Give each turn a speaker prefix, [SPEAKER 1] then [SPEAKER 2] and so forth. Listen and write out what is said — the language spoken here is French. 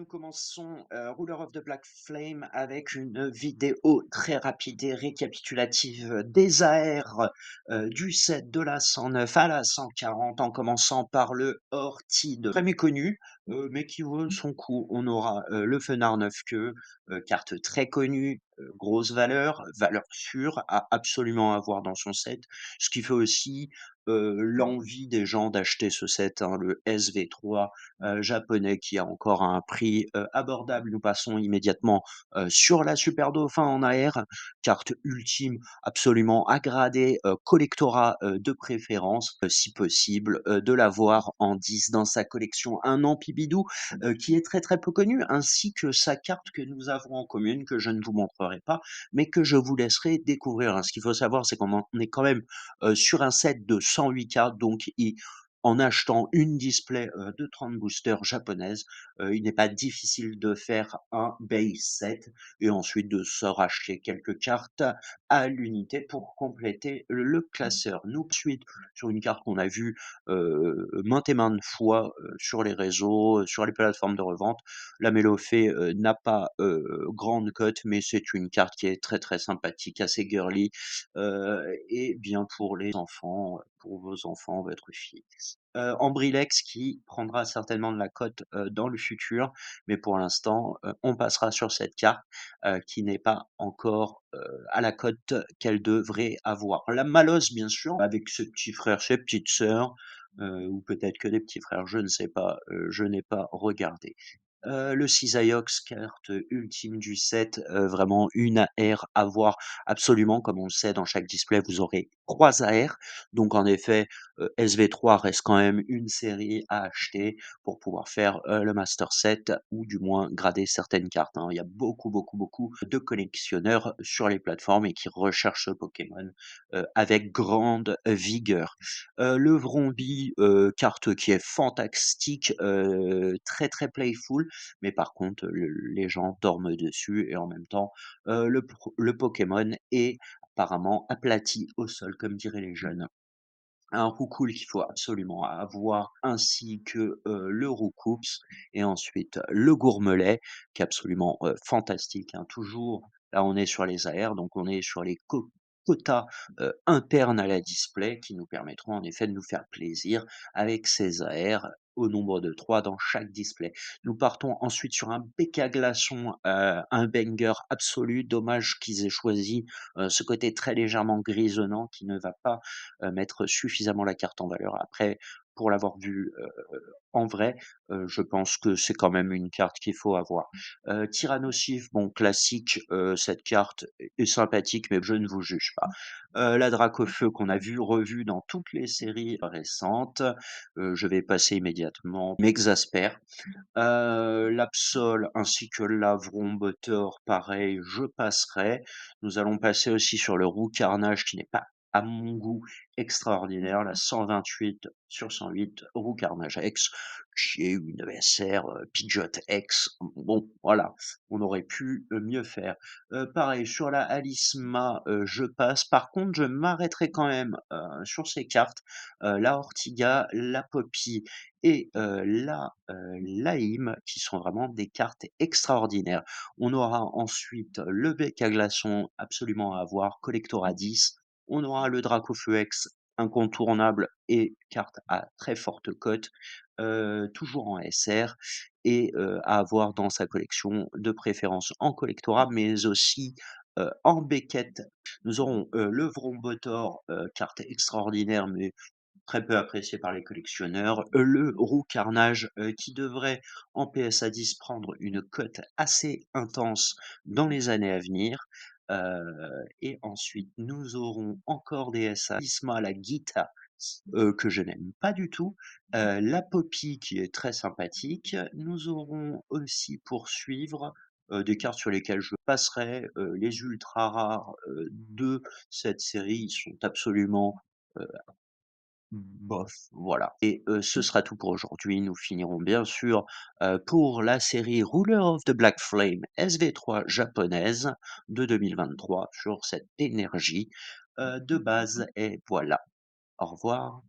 [SPEAKER 1] Nous commençons Ruler of the Black Flame avec une vidéo très rapide et récapitulative des AR du set de la 109 à la 140, en commençant par le Ortide, très méconnu, mais qui vaut son coup. On aura le Fenard 9 queues, carte très connue, grosse valeur, valeur sûre, à absolument avoir dans son set, ce qui fait aussi l'envie des gens d'acheter ce set, hein, le SV3 japonais qui a encore un prix abordable. Nous passons immédiatement sur la Super Dauphin en AR, carte ultime absolument à grader, collectorat de préférence, si possible, de l'avoir en 10 dans sa collection. Un Ampibidou qui est très très peu connu, ainsi que sa carte que nous avons en commune, que je ne vous montrerai pas, mais que je vous laisserai découvrir, hein. Ce qu'il faut savoir, c'est qu'on est quand même sur un set de 108 cartes, donc en achetant une display de 30 boosters japonaise, il n'est pas difficile de faire un base set et ensuite de se racheter quelques cartes à l'unité pour compléter le classeur. Nous, ensuite, sur une carte qu'on a vue maintes et maintes fois sur les réseaux, sur les plateformes de revente, la Mélofée n'a pas grande cote, mais c'est une carte qui est très très sympathique, assez girly, et bien pour les enfants, pour vos enfants, votre fille. Ambrilex qui prendra certainement de la cote, dans le futur, mais pour l'instant, on passera sur cette carte, qui n'est pas encore, à la cote qu'elle devrait avoir. La Malos bien sûr, avec ses petits frères, ses petites sœurs, ou peut-être que des petits frères, je ne sais pas, je n'ai pas regardé. Le Cisaiox, carte ultime du set, vraiment une AR à voir absolument. Comme on le sait, dans chaque display, vous aurez 3 AR. Donc en effet, SV3 reste quand même une série à acheter pour pouvoir faire, le master set ou du moins grader certaines cartes, hein. Il y a beaucoup, beaucoup, beaucoup de collectionneurs sur les plateformes et qui recherchent ce Pokémon, avec grande vigueur. Le Vromby, carte qui est fantastique, très, très playful, mais par contre, les gens dorment dessus et en même temps, le Pokémon est apparemment aplati au sol, comme diraient les jeunes. Un Roucoule qu'il faut absolument avoir, ainsi que le Roucoups et ensuite le Gourmelet qui est absolument fantastique, hein. Toujours, là on est sur les AR, donc on est sur les quotas internes à la display qui nous permettront en effet de nous faire plaisir avec ces AR au nombre de 3 dans chaque display. Nous partons ensuite sur un BK Glaçon, un banger absolu. Dommage qu'ils aient choisi ce côté très légèrement grisonnant qui ne va pas mettre suffisamment la carte en valeur. Après, pour l'avoir vu en vrai, je pense que c'est quand même une carte qu'il faut avoir. Tyrannosif, bon classique, cette carte est sympathique, mais je ne vous juge pas. La Dracofeu qu'on a vue, revue dans toutes les séries récentes, je vais passer immédiatement, m'exaspère. L'Absol ainsi que l'Avrombotor, pareil, je passerai. Nous allons passer aussi sur le Roux Carnage qui n'est pas, à mon goût, extraordinaire. La 128 sur 108 Roux Carnage X, qui est une ESR Pidgeot X. Bon, voilà, on aurait pu mieux faire. Pareil, sur la Alisma, je passe. Par contre, je m'arrêterai quand même sur ces cartes. La Ortiga, la Poppy et l'AIM, qui sont vraiment des cartes extraordinaires. On aura ensuite le bec à glaçons, absolument à avoir, collector 10. On aura le Dracofeu X, incontournable et carte à très forte cote, toujours en SR et à avoir dans sa collection, de préférence en collectorat, mais aussi en Beckett. Nous aurons le Vrombotor, carte extraordinaire, mais très peu apprécié par les collectionneurs. Le Roux Carnage, qui devrait en PSA 10 prendre une cote assez intense dans les années à venir. Et ensuite, nous aurons encore des SA, Isma, la Guita, que je n'aime pas du tout, la Poppy qui est très sympathique. Nous aurons aussi pour suivre des cartes sur lesquelles je passerai, les ultra rares de cette série, ils sont absolument bof, voilà. Et ce sera tout pour aujourd'hui. Nous finirons bien sûr, pour la série Ruler of the Black Flame SV3 japonaise de 2023 sur cette énergie, de base et voilà. Au revoir.